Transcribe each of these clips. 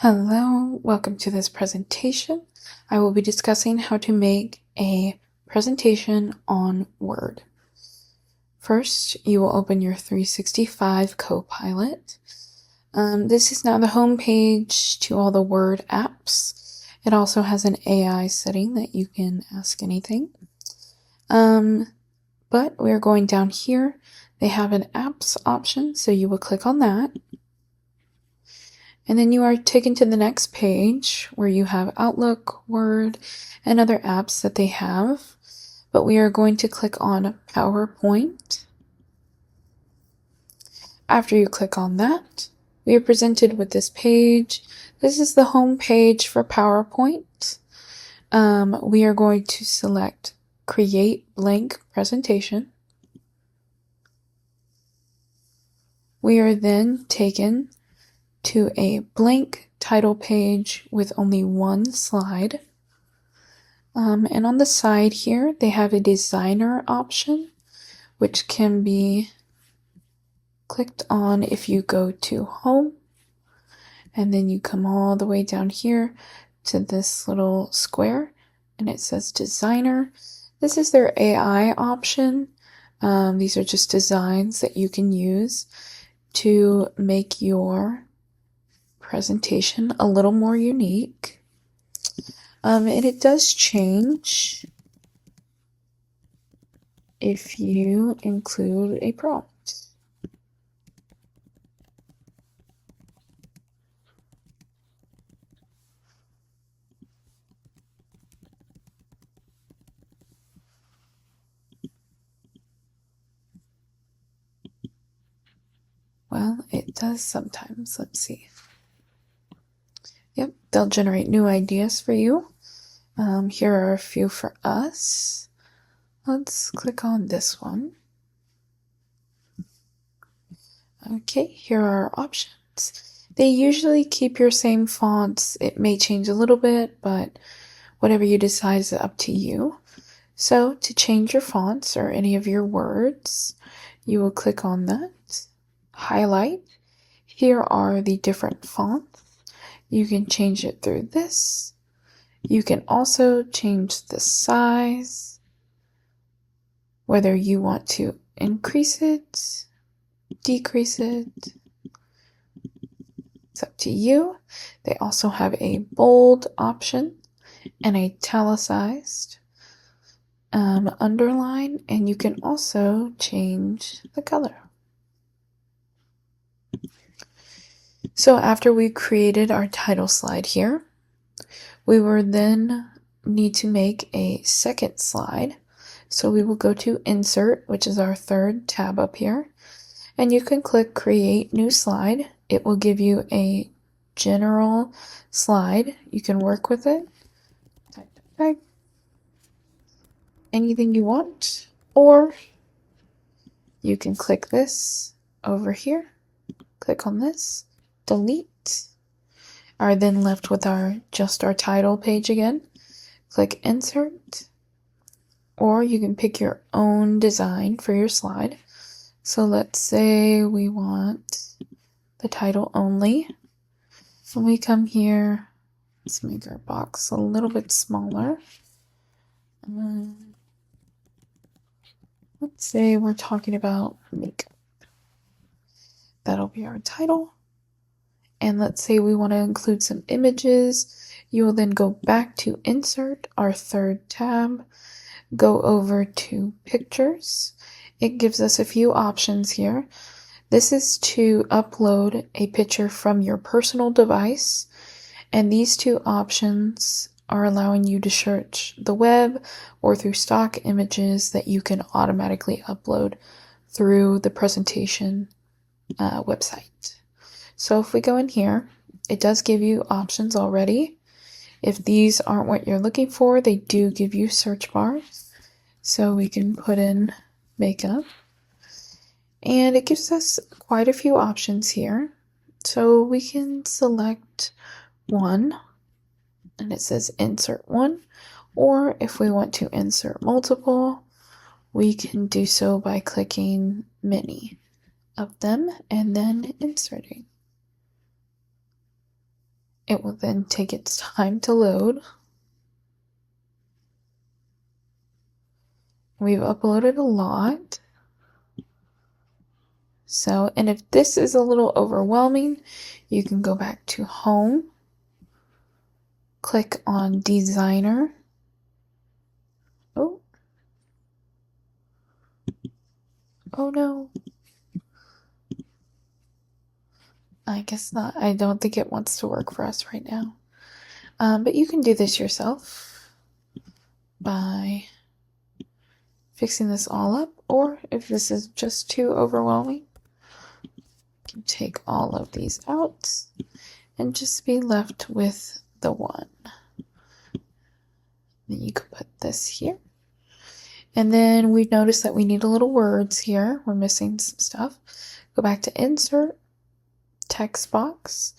Hello, welcome to this presentation. I will be discussing how to make a presentation on Word. First, you will open your 365 Copilot. This is now the home page to all the Word apps. It also has an AI setting that you can ask anything. But we're going down here. They have an apps option, so you will click on that. And then you are taken to the next page where you have Outlook, Word, and other apps that they have. But we are going to click on PowerPoint. After you click on that, we are presented with this page. This is the home page for PowerPoint. We are going to select Create Blank Presentation. We are then taken to a blank title page with only one slide. And on the side here, they have a designer option, which can be clicked on if you go to Home, and then you come all the way down here to this little square, and it says Designer. This is their AI option. These are just designs that you can use to make your presentation a little more unique. And it does change if you include a prompt. Well, it does sometimes. Let's see. Yep, they'll generate new ideas for you. Here are a few for us. Let's click on this one. Okay, here are our options. They usually keep your same fonts. It may change a little bit, but whatever you decide is up to you. So to change your fonts or any of your words, you will click on that, highlight. Here are the different fonts. You can change it through this. You can also change the size, whether you want to increase it, decrease it. It's up to you. They also have a bold option and italicized, underline, and you can also change the color. So after we created our title slide here, we will then need to make a second slide. So we will go to Insert, which is our third tab up here, and you can click Create New Slide. It will give you a general slide. You can work with it, type anything you want, or you can click this over here, click on this, delete, are then left with just our title page again. Click Insert, or you can pick your own design for your slide. So let's say we want the title only. When we come here, let's make our box a little bit smaller. Let's say we're talking about makeup. That'll be our title. And let's say we want to include some images. You will then go back to Insert, our third tab, go over to Pictures. It gives us a few options here. This is to upload a picture from your personal device, and these two options are allowing you to search the web or through stock images that you can automatically upload through the presentation website. So if we go in here, it does give you options already. If these aren't what you're looking for, they do give you search bars. So we can put in makeup. And it gives us quite a few options here. So we can select one, and it says insert one. Or if we want to insert multiple, we can do so by clicking many of them and then inserting. It will then take its time to load. We've uploaded a lot. So, and if this is a little overwhelming, you can go back to Home, click on Designer. Oh no. I guess not. I don't think it wants to work for us right now. But you can do this yourself by fixing this all up, or if this is just too overwhelming, you can take all of these out and just be left with the one. Then you can put this here. And then we notice that we need a little words here. We're missing some stuff. Go back to Insert, Text Box.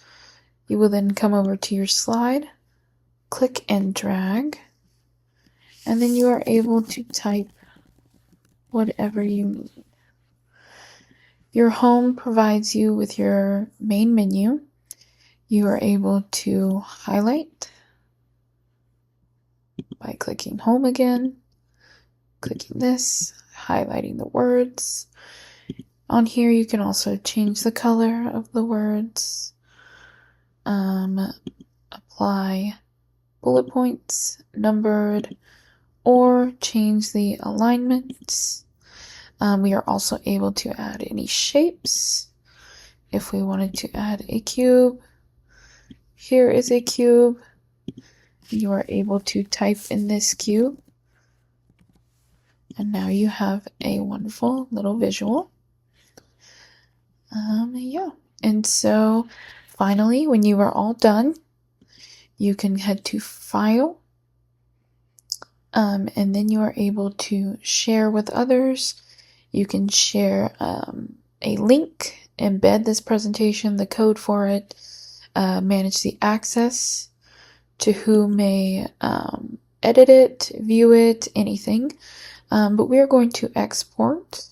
You will then come over to your slide, click and drag, and then you are able to type whatever you need. Your home provides you with your main menu. You are able to highlight by clicking home again, clicking this, highlighting the words. On here you can also change the color of the words, apply bullet points, numbered, or change the alignments. We are also able to add any shapes. If we wanted to add a cube, here is a cube. You are able to type in this cube. And now you have a wonderful little visual. Yeah. And so finally, when you are all done, you can head to File. And then you are able to share with others. You can share a link, embed this presentation, the code for it, manage the access to who may edit it, view it, anything. But we are going to export.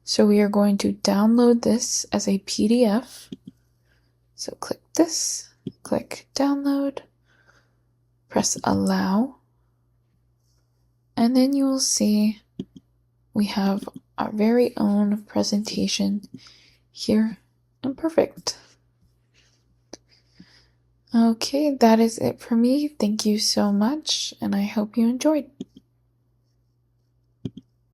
So we are going to download this as a PDF. So click this, click download, press allow, and then you will see we have our very own presentation here and perfect. Okay, that is it for me. Thank you so much, and I hope you enjoyed.